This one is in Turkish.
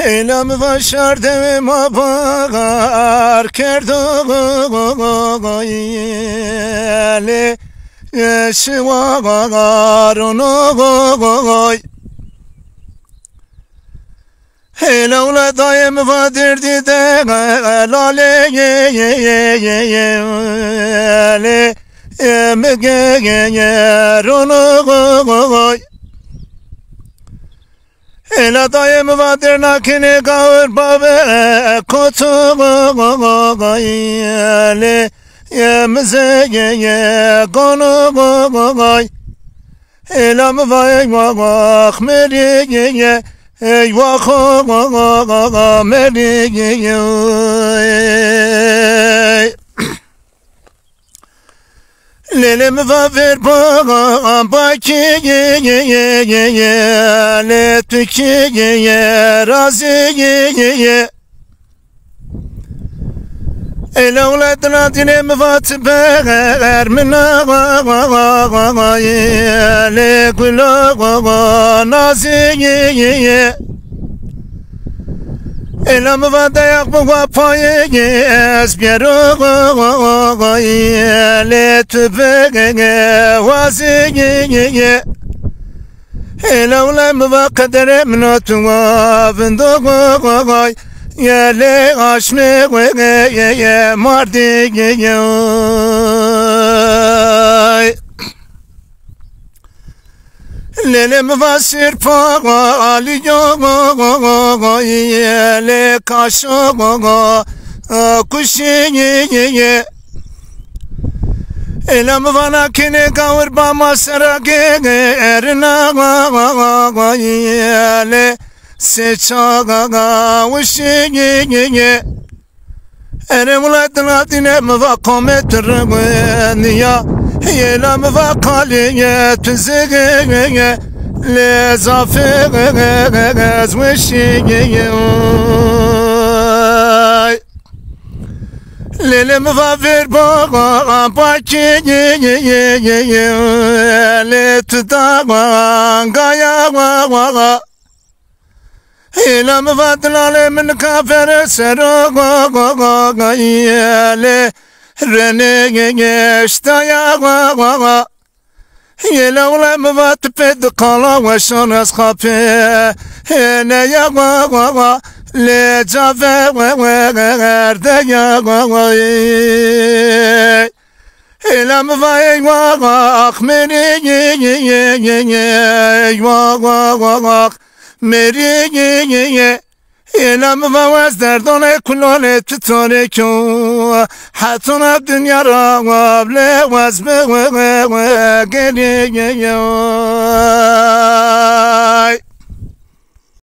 Eylem başardım abar kerdoğayeli şivagar onu Hele ula dayım vadirdi de lale le emgeyer onu Hele dayım vadir nakini kavur babe kotu le emzeye konu Elam vay vak meriye eyvah meriye Lelim vaver baki le tükiye raziye Ele uladına dinem vatber mina le gula naziye Elam vadayak bu vapaye esbero le tübege vaziye Ele ulam vakadere mnotuva vindogoy Yele aşme ye mardi ye Lelem vasir pa ali yo yele kaşo kuşi ye Elam vana kine kavur ba masara erna yele Seçaga uşiye Erem uladına dinem vakametrmen ya Yelam vakaliye tüzege Le zafegez uşiye Lelem vaver baga baki Le tudaga gaya Elam vadlale min kafere seroga yele rene geçtaya Yele ulam vat ped kala ve şanas kape ne ya le cave erde ya Elam vay akmeni Meriye Elam vavaz derdone kulone tutone kyo Hatuna dünya ravle vazbe geriye